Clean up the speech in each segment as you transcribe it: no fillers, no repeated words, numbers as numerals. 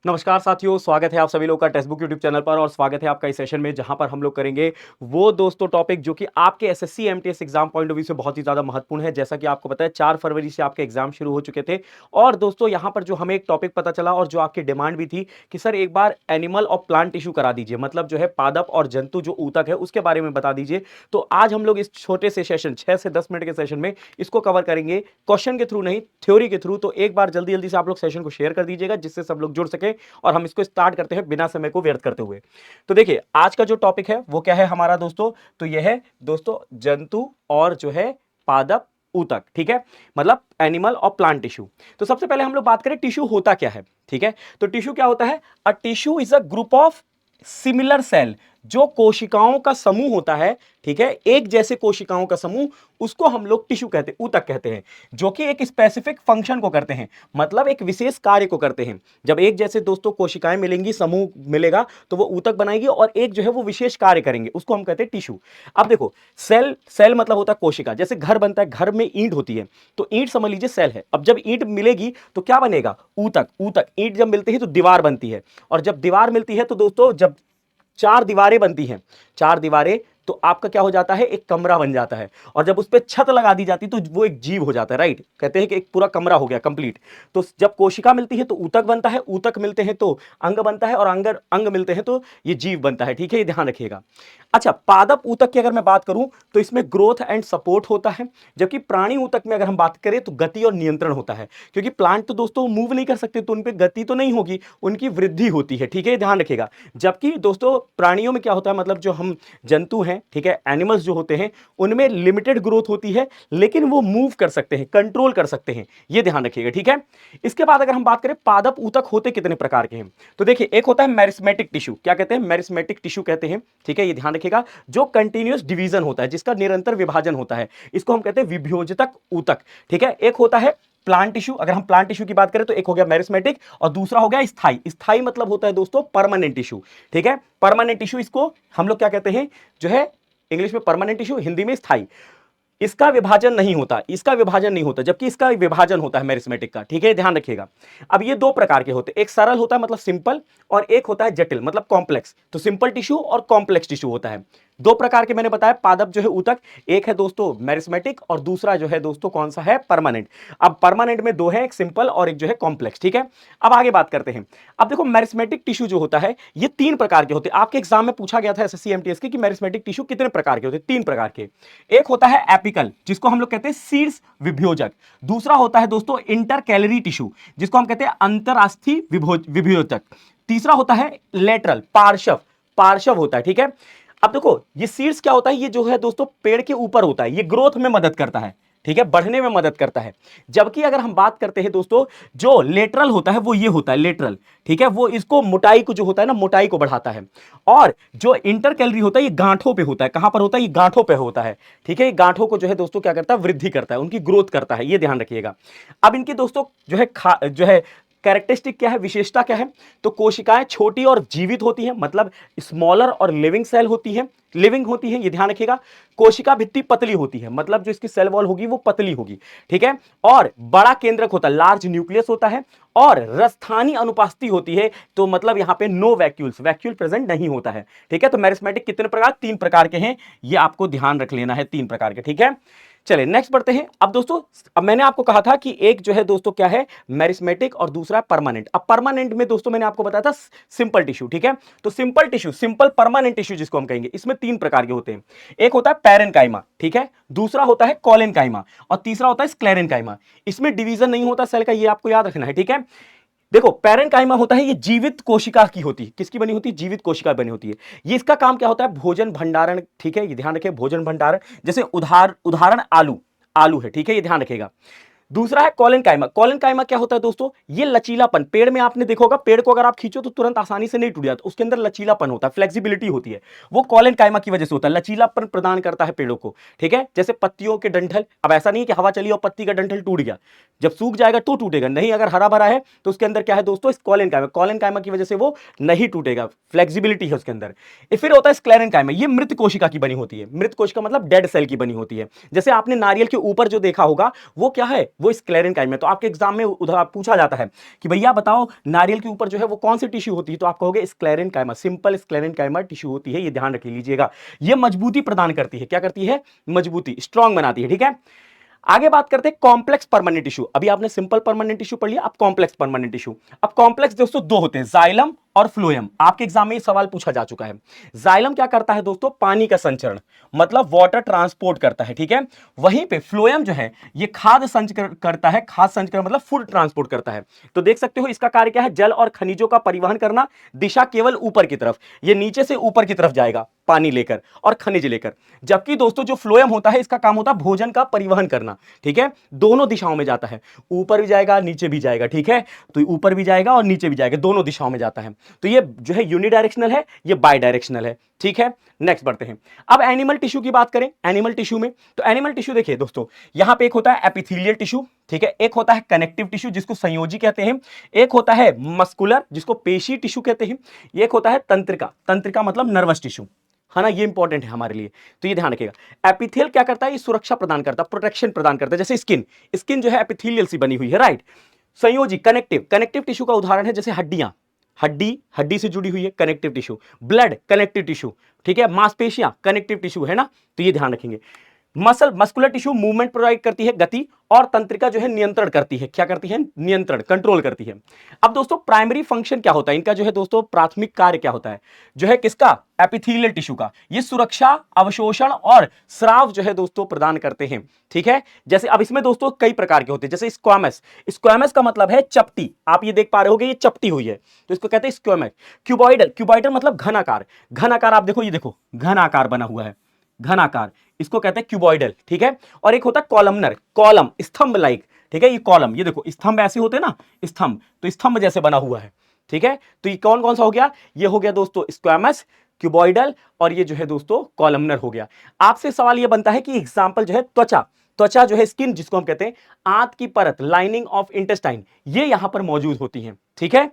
नमस्कार साथियों, स्वागत है आप सभी लोग का टेक्स्ट बुक यूट्यूब चैनल पर और स्वागत है आपका इस सेशन में जहां पर हम लोग करेंगे वो दोस्तों टॉपिक जो कि आपके SSC MTS exam point of view से बहुत ही ज्यादा महत्वपूर्ण है। जैसा कि आपको पता है 4 फरवरी से आपके एग्जाम शुरू हो चुके थे और दोस्तों यहां पर जो हमें एक टॉपिक पता चला और जो आपकी डिमांड भी थी कि सर एक बार एनिमल और प्लांट टिश्यू करा दीजिए, मतलब जो है पादप और जंतु जो ऊतक है उसके बारे में बता दीजिए। तो आज हम लोग इस छोटे से सेशन 6 से 10 मिनट के सेशन में इसको कवर करेंगे, क्वेश्चन के थ्रू नहीं, थ्योरी के थ्रू। तो एक बार जल्दी जल्दी से आप लोग सेशन को शेयर कर दीजिएगा जिससे सब लोग जुड़ सके और हम इसको स्टार्ट करते हैं बिना समय को व्यर्थ करते हुए। तो देखिए आज का जो टॉपिक है वो क्या है हमारा दोस्तों, तो यह है दोस्तों जंतु और जो है पादप ऊतक, ठीक है, मतलब एनिमल और प्लांट टिश्यू। तो सबसे पहले हम लोग बात करें टिश्यू होता क्या है, ठीक है। तो टिश्यू क्या होता है? A tissue is a group of similar cell, जो कोशिकाओं का समूह होता है, ठीक है, एक जैसे कोशिकाओं का समूह, उसको हम लोग टिश्यू कहते हैं, ऊतक कहते हैं, जो कि एक स्पेसिफिक फंक्शन को करते हैं, मतलब एक विशेष कार्य को करते हैं। जब एक जैसे दोस्तों कोशिकाएं मिलेंगी, समूह मिलेगा, तो वो ऊतक बनाएगी और एक जो है वो विशेष कार्य करेंगे, उसको हम कहते हैं टिश्यू। अब देखो सेल, सेल मतलब होता है कोशिका। जैसे घर बनता है, घर में ईंट होती है, तो ईंट समझ लीजिए सेल है। अब जब ईंट मिलेगी तो क्या बनेगा? ऊतक। ऊतक, ईंट जब मिलती है तो दीवार बनती है, और जब दीवार मिलती है तो दोस्तों जब 4 दीवारें बनती हैं, 4 दीवारें, तो आपका क्या हो जाता है? एक कमरा बन जाता है। और जब उस पर छत लगा दी जाती तो वो एक जीव हो जाता है, राइट। कहते हैं कि एक पूरा कमरा हो गया कंप्लीट। तो जब कोशिका मिलती है तो ऊतक बनता है, ऊतक मिलते हैं तो अंग बनता है, और अंग अंग मिलते हैं तो ये जीव बनता है, ठीक है, ये ध्यान रखिएगा। अच्छा, पादप ऊतक की अगर मैं बात करूं तो इसमें ग्रोथ एंड सपोर्ट होता है, जबकि प्राणी ऊतक में अगर हम बात करें तो गति और नियंत्रण होता है। क्योंकि प्लांट तो दोस्तों मूव नहीं कर सकते, तो उन पे गति तो नहीं होगी, उनकी वृद्धि होती है, ठीक है, ध्यान रखिएगा। जबकि दोस्तों प्राणियों में क्या होता है, मतलब जो हम जंतु हैं, ठीक है, एनिमल्स जो होते हैं, उनमें लिमिटेड ग्रोथ होती है, लेकिन वो मूव कर सकते हैं, कंट्रोल कर सकते हैं, ये ध्यान रखिएगा, ठीक है। इसके बाद अगर हम बात करें पादप ऊतक होते कितने प्रकार के हैं, तो देखिए एक होता है मेरिस्मेटिक टिश्यू। क्या कहते हैं? मेरिस्मेटिक टिश्यू कहते हैं, ठीक है, ये ध्यान रखिएगा। जो कंटिन्यूअस डिवीजन होता है, जिसका निरंतर विभाजन होता है, इसको हम कहते हैं विभोजतक ऊतक, ठीक है। एक होता है प्लांट टिश्यू। अगर हम प्लांट टिश्यू की बात करें तो एक हो गया मेरिस्मेटिक और दूसरा हो गया स्थाई। स्थाई मतलब होता है दोस्तों परमानेंट टिश्यू, ठीक है, परमानेंट टिश्यू। इसको हम लोग क्या कहते हैं, जो है इंग्लिश में परमानेंट टिश्यू, हिंदी में स्थाई। इसका विभाजन नहीं होता, इसका विभाजन नहीं होता, जबकि इसका विभाजन होता है मेरिस्मेटिक का, ठीक है, ध्यान रखिएगा। अब ये दो प्रकार के होते हैं, एक सरल होता है मतलब सिंपल, और एक होता है जटिल मतलब कॉम्प्लेक्स। तो सिंपल टिश्यू और कॉम्प्लेक्स टिश्यू होता है। दो प्रकार के मैंने बताया पादप जो है ऊतक, एक है दोस्तों मेरिस्मेटिक और दूसरा जो है दोस्तों कौन सा है? परमानेंट। अब परमानेंट में दो है, एक सिंपल और एक जो है कॉम्प्लेक्स, ठीक है। अब आगे बात करते हैं। अब देखो मेरिस्मेटिक टिश्यू जो होता है ये 3 प्रकार के होते हैं। आपके एग्जाम में पूछा गया था एसएससी एमटीएस के कि मेरिस्मेटिक टिश्यू कितने प्रकार के होते हैं? 3 प्रकार के। एक होता है एपिकल, जिसको हम लोग कहते हैं शीर्ष विभोजक। दूसरा होता है दोस्तों इंटर कैलरी टिश्यू, जिसको हम कहते हैं अंतरास्थि विभोजक। तीसरा होता है लेटरल, पार्श्व, पार्श्व होता है, ठीक है। अब देखो ये सीड्स क्या होता है, ये जो है दोस्तों पेड़ के ऊपर होता है, ये ग्रोथ में मदद करता है, ठीक है, बढ़ने में मदद करता है। जबकि अगर हम बात करते हैं दोस्तों जो लेटरल होता है वो ये होता है लेटरल, ठीक है, वो इसको मोटाई को जो होता है ना, मोटाई को बढ़ाता है। और जो इंटर कैलरी होता है ये गांठों पे होता है। कहां पर होता है? ये गांठों पे होता है, ठीक है। ये गांठों को जो है दोस्तों क्या करता है? वृद्धि करता है, उनकी ग्रोथ करता है, ये ध्यान रखिएगा। अब इनकी दोस्तों जो है कैरेक्टरिस्टिक क्या है, विशेषता क्या है? तो कोशिकाएं छोटी और जीवित होती हैं, मतलब स्मॉलर और लिविंग सेल होती है, लिविंग होती है, ये ध्यान रखिएगा। कोशिका भित्ति पतली होती है, मतलब जो इसकी सेल वॉल होगी वो पतली होगी, ठीक है। और बड़ा केंद्रक होता है, लार्ज न्यूक्लियस होता है, और रस्थानी अनुपस्थिति होती है, तो मतलब यहां पे नो वैक्यूल्स, वैक्यूल प्रेजेंट नहीं होता है, ठीक है। तो मेरिस्मेटिक कितने प्रकार? 3 प्रकार के हैं, ये आपको ध्यान रख लेना है, 3 प्रकार के, ठीक है। चलिए नेक्स्ट बढ़ते हैं। अब दोस्तों अब मैंने आपको कहा था कि एक जो है दोस्तों क्या है, मेरिस्मेटिक, और दूसरा परमानेंट। अब परमानेंट में दोस्तों मैंने आपको बताया था सिंपल टिश्यू, ठीक है। तो simple tissue, simple permanent tissue जिसको हम कहेंगे, इसमें 3 प्रकार के होते हैं। एक होता है पैरेनकाइमा, ठीक है, दूसरा होता है कॉलेनकाइमा, और तीसरा होता है स्क्लेरेनकाइमा। इसमें डिवीजन नहीं होता सेल का, ये आपको याद रखना है, ठीक है। देखो पैरेनकाइमा होता है, ये जीवित कोशिका की होती है। किसकी बनी होती है? जीवित कोशिका बनी होती है। ये इसका काम क्या होता है? भोजन भंडारण, ठीक है, ये ध्यान रखें, भोजन भंडारण। जैसे उदाहरण आलू, आलू है, ठीक है, ये ध्यान रखेगा। दूसरा है कॉलन काइमा। कॉलन काइमा क्या होता है दोस्तों? ये लचीलापन, पेड़ में आपने देखा होगा, पेड़ को अगर आप खींचो तो तुरंत आसानी से नहीं टूट जाता, उसके अंदर लचीलापन होता है, फ्लेक्सिबिलिटी होती है, वो कॉलन काइमा की वजह से होता है, लचीलापन प्रदान करता है पेड़ों को, ठीक है। जैसे पत्तियों के डंठल, अब ऐसा नहीं है कि हवा चली और पत्ती का डंठल टूट गया, जब सूख जाएगा तो टूटेगा नहीं, अगर हरा भरा है तो उसके अंदर क्या है दोस्तों? कॉलन काइमा, कॉलन काइमा की वजह से वो नहीं टूटेगा, फ्लेक्सिबिलिटी है उसके अंदर। फिर होता है स्क्लेरन काइमा, ये मृत कोशिका की बनी होती है। मृत कोशिका मतलब डेड सेल की बनी होती है। जैसे आपने नारियल के ऊपर जो देखा होगा वो क्या है? वो स्क्लेरेनकाइमा है। तो आपके एग्जाम में उधर पूछा जाता है कि भैया बताओ नारियल के ऊपर जो है वो कौन सी टिश्यू होती है, तो आप कहोगे स्क्लेरेनकाइमा, सिंपल स्क्लेरेनकाइमा टिश्यू होती है, ये ध्यान रख लीजिएगा। ये मजबूती प्रदान करती है, क्या करती है, मजबूती, स्ट्रांग बनाती है, ठीक है। आगे बात करते हैं कॉम्प्लेक्स परमानेंट टिश्यू। अभी आपने सिंपल परमानेंट टिश्यू पढ़ लिया, अब कॉम्प्लेक्स परमानेंट टिश्यू। अब कॉम्प्लेक्स दोस्तों दो होते हैं, जाइलम और फ्लोएम। आपके एग्जाम में ये सवाल पूछा जा चुका है। जाइलम क्या करता है दोस्तों, पानी का संचरण, मतलब वाटर ट्रांसपोर्ट करता है, ठीक है। वहीं पे फ्लोएम जो है ये खाद्य संचरण करता है, खाद्य संचरण मतलब फूड ट्रांसपोर्ट करता है। तो देख सकते हो इसका कार्य क्या है, जल और खनिजों का परिवहन करना, दिशा केवल ऊपर की तरफ, ये नीचे से ऊपर की तरफ जाएगा पानी लेकर और खनिज लेकर। जबकि दोस्तों जो फ्लोएम होता है इसका काम होता है भोजन का परिवहन करना, ठीक है, दोनों दिशाओं में जाता है, ऊपर भी जाएगा नीचे भी जाएगा, ठीक है। तो ऊपर भी जाएगा और नीचे भी जाएगा, दोनों दिशाओं में जाता है। तो ये जो है यूनिडायरेक्शनल है, ये बाई डायरेक्शनल है, ठीक है। नेक्स्ट बढ़ते हैं। अब एनिमल टिश्यू की बात करें, एनिमल टिश्यू में, तो एनिमल टिश्यू देखिए दोस्तों, यहां पे एक होता है एपिथेलियल टिश्यू, ठीक है, एक होता है कनेक्टिव टिश्यू जिसको संयोजी कहते हैं, एक होता है मस्कुलर जिसको पेशी टिश्यू कहते हैं, एक होता है तंत्रिका, तंत्रिका मतलब नर्वस टिश्यू, है ना, ये इंपॉर्टेंट है हमारे लिए, तो ये ध्यान रखिएगा। एपिथेल क्या करता है, ये सुरक्षा प्रदान करता है, प्रोटेक्शन प्रदान करता है, जैसे स्किन, स्किन जो है एपिथेलियल सी बनी हुई है, राइट। संयोजी कनेक्टिव, कनेक्टिव टिश्यू का उदाहरण है जैसे हड्डियां, हड्डी हड्डी से जुड़ी हुई है, connective tissue, blood connective tissue, ठीक है, मांसपेशियां कनेक्टिव टिश्यू, है ना, तो ये ध्यान रखेंगे। Muscle muscular tissue movement provide करती है, गति, और तंत्रिका जो है नियंत्रण करती है, क्या करती है, नियंत्रण, कंट्रोल करती है। अब दोस्तों प्राइमरी फंक्शन क्या होता है इनका, जो है दोस्तों प्राथमिक कार्य क्या होता है, जो है किसका, एपिथेलियल टिश्यू का, ये सुरक्षा, अवशोषण और स्राव जो है दोस्तों प्रदान करते हैं, ठीक है। जैसे अब इसमें दोस्तों कई प्रकार के होते हैं, जैसे स्क्वामस, स्क्वामस का मतलब है चपटी, आप ये देख पा रहे होगे ये चपटी हुई है, तो इसको कहते हैं स्क्वामस। क्यूबॉइडल, क्यूबॉइडल मतलब घनाकार, घनाकार आप देखो, ये देखो घनाकार बना हुआ है, घनाकार, इसको कहते हैं क्यूबॉइडल, ठीक है। और एक होता है कॉलमनर, कॉलम स्तंभ लाइक, ठीक है, ये कॉलम, ये देखो स्तंभ ऐसे होते हैं ना, स्तंभ, तो स्तंभ जैसे बना हुआ है, ठीक है। तो ये कौन कौन सा हो गया, ये हो गया दोस्तों स्क्वामस, क्यूबॉइडल, और ये जो है दोस्तों कॉलमनर हो गया। आपसे सवाल ये बनता है कि एग्जाम्पल जो है त्वचा, त्वचा जो है स्किन जिसको हम कहते हैं, आंत की परत, लाइनिंग ऑफ इंटेस्टाइन, ये यहां पर मौजूद होती है, ठीक है।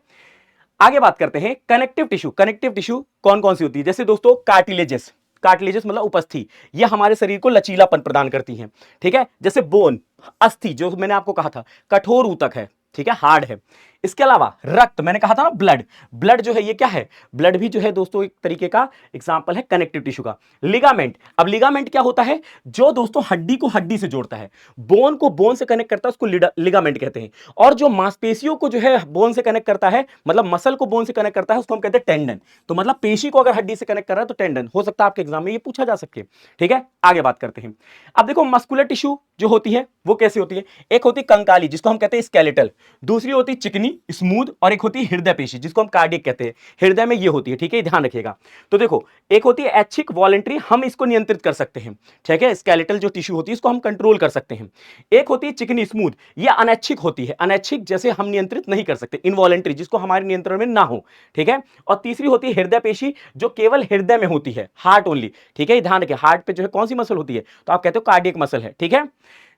आगे बात करते हैं कनेक्टिव टिश्यू, कनेक्टिव टिश्यू कौन कौन सी होती है, जैसे दोस्तों कार्टिलेजेस, कार्टिलेजेस मतलब उपस्थि, ये हमारे शरीर को लचीलापन प्रदान करती हैं, ठीक है। जैसे बोन, अस्थि जो मैंने आपको कहा था कठोर ऊतक है, ठीक है, हार्ड है। इसके अलावा रक्त, मैंने कहा था ना ब्लड, ब्लड जो है ये क्या है, ब्लड भी जो है दोस्तों एक तरीके का एग्जांपल है कनेक्टिव टिश्यू का। लिगामेंट, अब लिगामेंट क्या होता है, जो दोस्तों हड्डी को हड्डी से जोड़ता है, बोन को बोन से कनेक्ट करता है, उसको लिगामेंट कहते हैं। और जो मांसपेशियों को जो है बोन से कनेक्ट करता है, मतलब मसल को बोन से कनेक्ट करता है, उसको हम कहते हैं टेंडन। तो मतलब पेशी को अगर हड्डी से कनेक्ट कर रहा है तो टेंडन, हो सकता है आपके एग्जाम में ये पूछा जा सके, ठीक है। आगे बात करते हैं। अब देखो मस्कुलर टिश्यू जो होती है वो कैसी होती है, एक होती कंकाली जिसको हम कहते हैं स्केलेटल, दूसरी होती चिकनी स्मूथ, और एक होती है हृदय पेशी जिसको हम कार्डियक कहते हैं, हृदय में ये होती है, ठीक है, ध्यान रखिएगा। तो देखो एक होती है ऐच्छिक वॉलंटरी, हम इसको नियंत्रित कर सकते हैं, ठीक है, स्केलेटल जो टिश्यू होती है इसको हम कंट्रोल कर सकते हैं। एक होती है चिकनी स्मूथ, ये अनैच्छिक होती है, अनैच्छिक जैसे हम नियंत्रित नहीं कर सकते, इनवॉलंटरी जिसको हमारे नियंत्रण में ना हो, ठीक है। और तीसरी होती है हृदय पेशी जो केवल हृदय में होती है, हार्ट ओनली, ठीक है, ध्यान रखिए। हार्ट पे जो है कौन सी मसल होती है, तो आप कहते हो कार्डियक मसल है, ठीक है।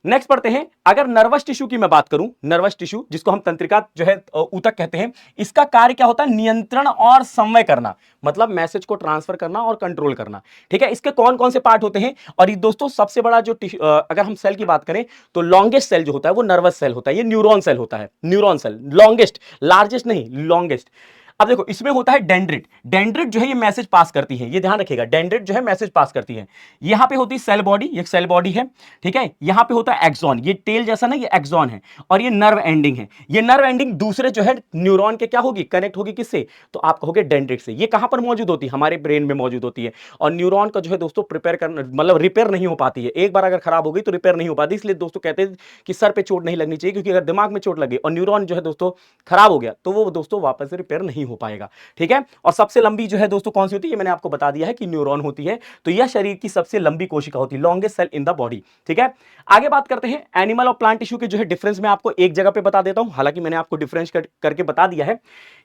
नेक्स्ट पढ़ते हैं। अगर नर्वस टिश्यू की मैं बात करूं, नर्वस टिश्यू जिसको हम तंत्रिका जो है ऊतक कहते हैं, इसका कार्य क्या होता है, नियंत्रण और समन्वय करना, मतलब मैसेज को ट्रांसफर करना और कंट्रोल करना, ठीक है। इसके कौन कौन से पार्ट होते हैं, और ये दोस्तों सबसे बड़ा जो अगर हम सेल की बात करें तो लॉन्गेस्ट सेल जो होता है वो नर्वस सेल होता है, ये न्यूरॉन सेल होता है, न्यूरॉन सेल, लॉन्गेस्ट, लार्जेस्ट नहीं, लॉन्गेस्ट। अब देखो इसमें होता है डेंड्रिट, डेंड्रिट जो है ये मैसेज पास करती है, ये ध्यान रखिएगा, डेंड्रिट जो है मैसेज पास करती है। यहां पे होती है सेल बॉडी, ये सेल बॉडी है, ठीक है। यहां पे होता है एक्सॉन, ये टेल जैसा ना, ये एक्सॉन है, और ये नर्व एंडिंग है। ये नर्व एंडिंग दूसरे जो है न्यूरॉन के क्या होगी, कनेक्ट होगी किससे, तो आप कहोगे डेंड्रिट से। ये कहां पर मौजूद होती है, हमारे ब्रेन में मौजूद होती है। और न्यूरॉन का जो है दोस्तों प्रिपेयर करना, मतलब रिपेयर नहीं हो पाती है, एक बार अगर खराब हो गई तो रिपेयर नहीं हो पाती, इसलिए दोस्तों कहते हैं कि सर पे चोट नहीं लगनी चाहिए, क्योंकि अगर दिमाग में चोट लगे और न्यूरॉन जो है दोस्तों खराब हो गया तो वो दोस्तों वापस से रिपेयर नहीं हो पाएगा, ठीक है। और सबसे लंबी जो है दोस्तों कौन सी होती है, ये मैंने आपको बता दिया है कि न्यूरॉन होती है। तो यह शरीर की सबसे लंबी कोशिका होती है, longest cell in the body, ठीक है। आगे बात करते हैं एनिमल और प्लांट टिश्यू के जो है डिफरेंस मैं आपको एक जगह पे बता देता हूं, हालांकि मैंने आपको डिफरेंस करके बता दिया है।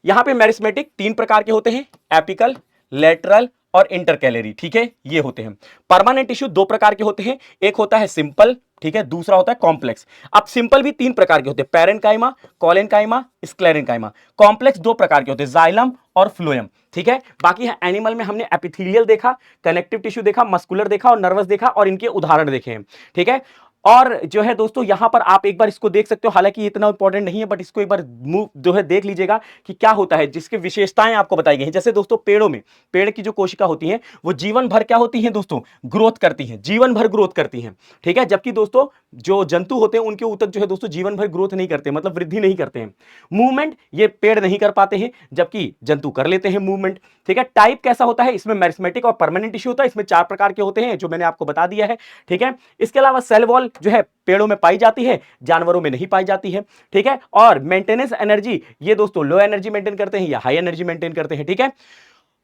यहां पे मेरिस्मेटिक 3 प्रकार के होते हैं, एपिकल, लेटरल और इंटरकैलरी, ठीक है, ये होते हैं। परमानेंट टिश्यू 2 प्रकार के होते हैं, एक होता है सिंपल, ठीक है, दूसरा होता है कॉम्प्लेक्स। अब सिंपल भी 3 प्रकार के होते हैं, पैरेन्काइमा, कोलेन्काइमा, स्क्लेरेन्काइमा। कॉम्प्लेक्स 2 प्रकार के होते हैं, जाइलम और फ्लोएम, ठीक है। बाकी है एनिमल में हमने एपिथेलियल देखा, कनेक्टिव टिश्यू देखा, मस्कुलर देखा और नर्वस देखा, और इनके उदाहरण देखे हैं, ठीक है। और जो है दोस्तों यहां पर आप एक बार इसको देख सकते हो, हालांकि इतना इंपॉर्टेंट नहीं है, बट इसको एक बार मूव जो है देख लीजिएगा कि क्या होता है, जिसकी विशेषताएं आपको बताई गई हैं। जैसे दोस्तों पेड़ों में, पेड़ की जो कोशिका होती हैं वो जीवन भर क्या होती हैं दोस्तों, ग्रोथ करती हैं, जीवन भर ग्रोथ करती हैं, ठीक है। जबकि दोस्तों जो जंतु होते हैं उनके ऊतक जो है दोस्तों जीवन भर ग्रोथ नहीं करते, मतलब वृद्धि नहीं करते हैं। मूवमेंट ये पेड़ नहीं कर पाते हैं, जबकि जंतु कर लेते हैं मूवमेंट, ठीक है। टाइप कैसा होता है, इसमें मेरिस्मेटिक और परमानेंट टिश्यू होता है, इसमें 4 प्रकार के होते हैं जो मैंने आपको बता दिया है, ठीक है। इसके अलावा सेल वॉल जो है पेड़ों में पाई जाती है, जानवरों में नहीं पाई जाती है, ठीक है। और मेंटेनेंस एनर्जी ये दोस्तों लो एनर्जी मेंटेन करते हैं या हाई एनर्जी मेंटेन करते हैं, ठीक है।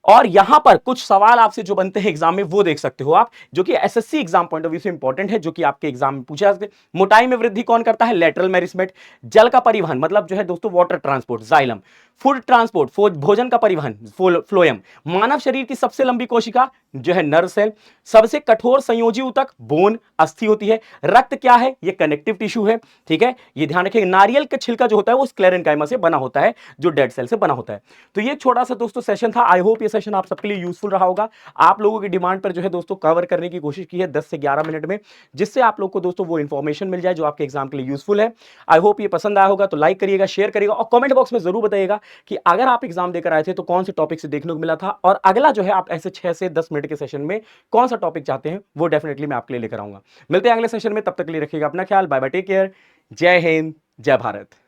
और यहां पर कुछ सवाल आपसे जो बनते हैं एग्जाम में वो देख सकते हो आप, जो कि SSC exam point of view से इंपॉर्टेंट है, जो कि आपके एग्जाम में पूछा जाते हैं। मोटाई में वृद्धि कौन करता है, लेटरल मेरिस्मेट। जल का परिवहन मतलब जो है दोस्तों water transport, xylem. Food transport भोजन का परिवहन, फ्लोएम। मानव शरीर की सबसे लंबी कोशिका जो है नर्व सेल। सबसे कठोर संयोजी ऊतक बोन, अस्थि होती है। रक्त क्या है, ये कनेक्टिव टिश्यू है, ठीक है। ये ध्यान रखिएगा। नारियल का छिलका जो होता है वो स्क्लेरेंकाइमा से बना होता है, जो डेड सेल से बना होता है। तो ये छोटा सा दोस्तों सेशन था। आई होप ये सेशन आप सबके लिए यूजफुल रहा होगा। आप लोगों की डिमांड पर जो है दोस्तों कवर करने की कोशिश की है 10 से 11 मिनट में, जिससे आप लोग को दोस्तों वो इंफॉर्मेशन मिल जाए जो आपके एग्जाम के लिए यूजफुल है। आई होप ये पसंद आया होगा, तो लाइक करिएगा, शेयर करिएगा और कमेंट बॉक्स में जरूर बताइएगा कि अगर आप एग्जाम देकर आए थे तो कौन से टॉपिक से देखने को मिला था, और अगला जो है आप ऐसे 6 से 10 मिनट के सेशन में कौन सा टॉपिक चाहते हैं वो डेफिनेटली मैं आपके लिए लेकर आऊंगा। मिलते हैं अगले सेशन में, तब तक के लिए रखिएगा अपना ख्याल। बाय बाय, टेक केयर, जय हिंद, जय भारत।